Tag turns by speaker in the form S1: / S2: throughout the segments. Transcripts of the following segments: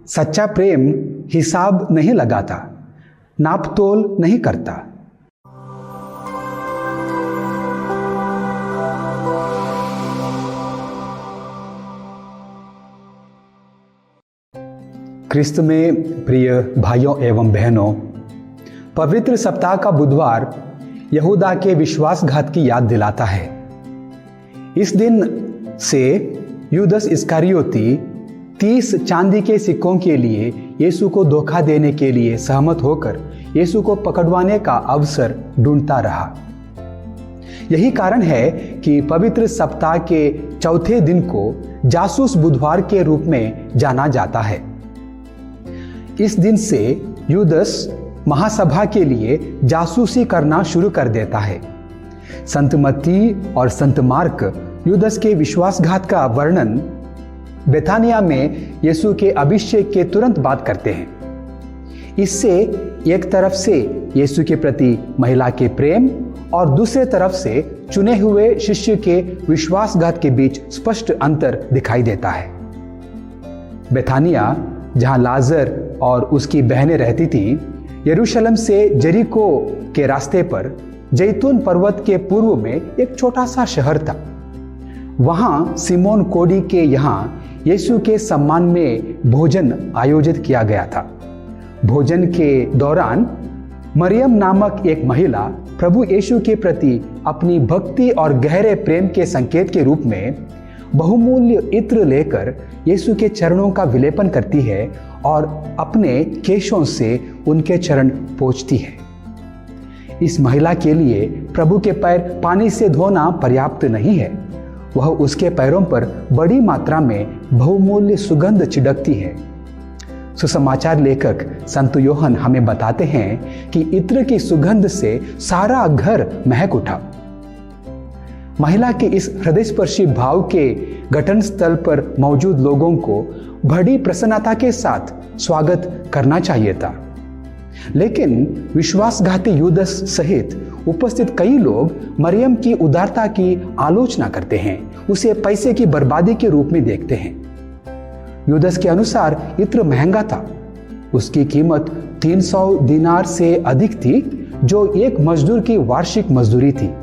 S1: सच्चा प्रेम हिसाब नहीं लगाता, नापतोल नहीं करता। क्रिस्त में प्रिय भाइयों एवं बहनों, पवित्र सप्ताह का बुधवार यहूदा के विश्वासघात की याद दिलाता है। इस दिन से यूदस इस्करियोती 30 चांदी के सिक्कों के लिए यीशु को धोखा देने के लिए सहमत होकर यीशु को पकड़वाने का अवसर ढूंढता रहा। यही कारण है कि पवित्र सप्ताह के चौथे दिन को जासूस बुधवार के रूप में जाना जाता है। इस दिन से यूदस महासभा के लिए जासूसी करना शुरू कर देता है। संत मत्ती और संत मार्क यूदस के विश्वासघात का वर्णन बेथानिया में यीशु के अभिषेक के तुरंत बाद करते हैं। इससे एक तरफ से यीशु के प्रति महिला के प्रेम और दूसरे तरफ से चुने हुए शिष्य के विश्वासघात के बीच स्पष्ट अंतर दिखाई देता है। बेथानिया, जहां लाजर और उसकी बहनें रहती थीं, यरूशलेम से जरीको के रास्ते पर जैतून पर्वत के पूर्व में एक छोटा सा शहर था। वहां सिमोन कोड़ी के यहाँ यीशु के सम्मान में भोजन आयोजित किया गया था। भोजन के दौरान मरियम नामक एक महिला प्रभु यीशु के प्रति अपनी भक्ति और गहरे प्रेम के संकेत के रूप में बहुमूल्य इत्र लेकर यीशु के चरणों का विलेपन करती है और अपने केशों से उनके चरण पोंछती है। इस महिला के लिए प्रभु के पैर पानी से धोना पर्याप्त नहीं है, वह उसके पैरों पर बड़ी मात्रा में बहुमूल्य सुगंध छिड़कती है। सुसमाचार लेखक संत योहन हमें बताते हैं कि इत्र की सुगंध से सारा घर महक उठा। महिला के इस हृदयस्पर्शी भाव के घटन स्थल पर मौजूद लोगों को बड़ी प्रसन्नता के साथ स्वागत करना चाहिए था, लेकिन विश्वासघाती यूदस सहित उपस्थित कई लोग मरियम की उदारता की आलोचना करते हैं, उसे पैसे की बर्बादी के रूप में देखते हैं। यूदस के अनुसार इत्र महंगा था। उसकी कीमत 300 दिनार से अधिक थी, जो एक मजदूर की वार्षिक मजदूरी थी।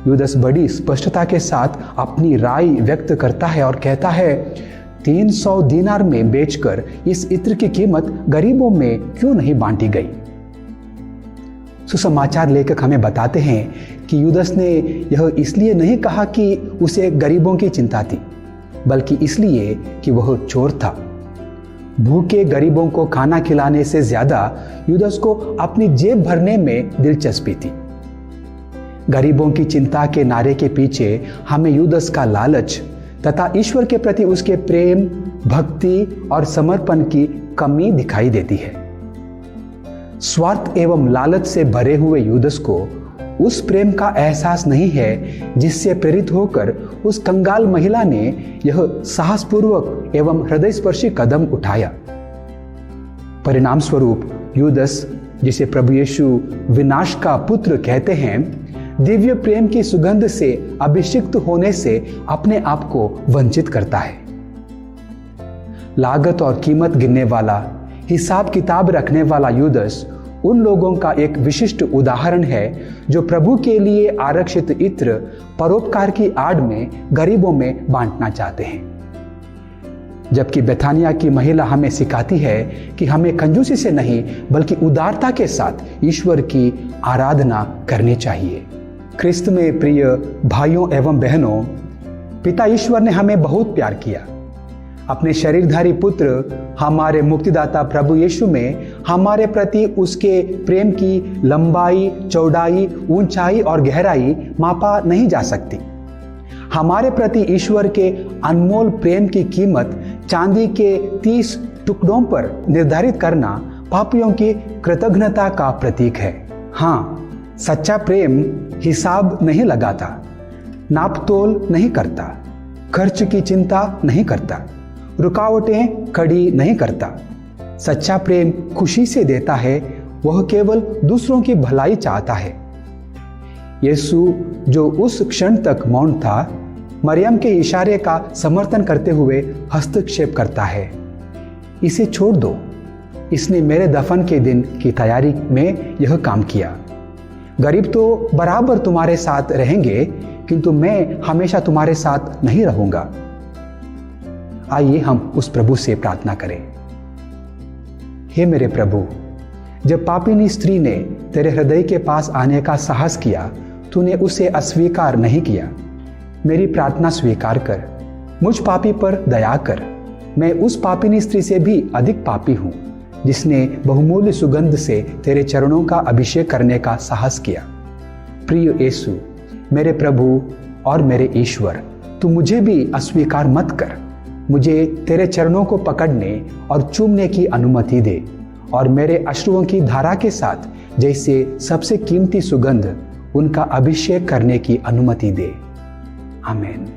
S1: यूदस बड़ी स्पष्टता के साथ अपनी राय व्यक्त करता है और कहता है, 300 दिनार में बेचकर इस इत्र की कीमत गरीबों में क्यों नहीं बांटी गई। सुसमाचार लेखक हमें बताते हैं कि यूदस ने यह इसलिए नहीं कहा कि उसे गरीबों की चिंता थी, बल्कि इसलिए कि वह चोर था। भूखे गरीबों को खाना खिलाने से ज्यादा यूदस को अपनी जेब भरने में दिलचस्पी थी। गरीबों की चिंता के नारे के पीछे हमें यूदस का लालच तथा ईश्वर के प्रति उसके प्रेम, भक्ति और समर्पण की कमी दिखाई देती है। स्वार्थ एवं लालच से भरे हुए यूदस को उस प्रेम का एहसास नहीं है जिससे प्रेरित होकर उस कंगाल महिला ने यह साहसपूर्वक एवं हृदयस्पर्शी कदम उठाया। परिणाम स्वरूप यूदस, जिसे प्रभु यीशु विनाश का पुत्र कहते हैं, दिव्य प्रेम की सुगंध से अभिषिक्त होने से अपने आप को वंचित करता है। लागत और कीमत गिनने वाला, हिसाब किताब रखने वाला यूदस उन लोगों का एक विशिष्ट उदाहरण है जो प्रभु के लिए आरक्षित इत्र परोपकार की आड़ में गरीबों में बांटना चाहते हैं। जबकि बेथानिया की महिला हमें सिखाती है कि हमें कंजूसी से नहीं बल्कि उदारता के साथ ईश्वर की आराधना करनी चाहिए। क्रिस्त में प्रिय भाइयों एवं बहनों, पिता ईश्वर ने हमें बहुत प्यार किया। अपने शरीरधारी पुत्र हमारे मुक्तिदाता प्रभु यीशु में हमारे प्रति उसके प्रेम की लंबाई, चौड़ाई, ऊंचाई और गहराई मापा नहीं जा सकती। हमारे प्रति ईश्वर के अनमोल प्रेम की कीमत चांदी के 30 टुकड़ों पर निर्धारित करना पापियों की कृतज्ञता का प्रतीक है। हाँ, सच्चा प्रेम हिसाब नहीं लगाता, नापतोल नहीं करता, खर्च की चिंता नहीं करता, रुकावटें खड़ी नहीं करता। सच्चा प्रेम खुशी से देता है, वह केवल दूसरों की भलाई चाहता है। यीशु, जो उस क्षण तक मौन था, मरियम के इशारे का समर्थन करते हुए हस्तक्षेप करता है। इसे छोड़ दो। इसने मेरे दफन के दिन की तैयारी में यह काम किया। गरीब तो बराबर तुम्हारे साथ रहेंगे, किंतु मैं हमेशा तुम्हारे साथ नहीं रहूंगा। आइए हम उस प्रभु से प्रार्थना करें। हे मेरे प्रभु, जब पापिनी स्त्री ने तेरे हृदय के पास आने का साहस किया, तूने उसे अस्वीकार नहीं किया। मेरी प्रार्थना स्वीकार कर, मुझ पापी पर दया कर। मैं उस पापिनी स्त्री से भी अधिक पापी हूं, जिसने बहुमूल्य सुगंध से तेरे चरणों का अभिषेक करने का साहस किया। प्रिय यीशु, मेरे प्रभु और मेरे ईश्वर, तू मुझे भी अस्वीकार मत कर। मुझे तेरे चरणों को पकड़ने और चूमने की अनुमति दे और मेरे अश्रुओं की धारा के साथ जैसे सबसे कीमती सुगंध उनका अभिषेक करने की अनुमति दे। आमीन।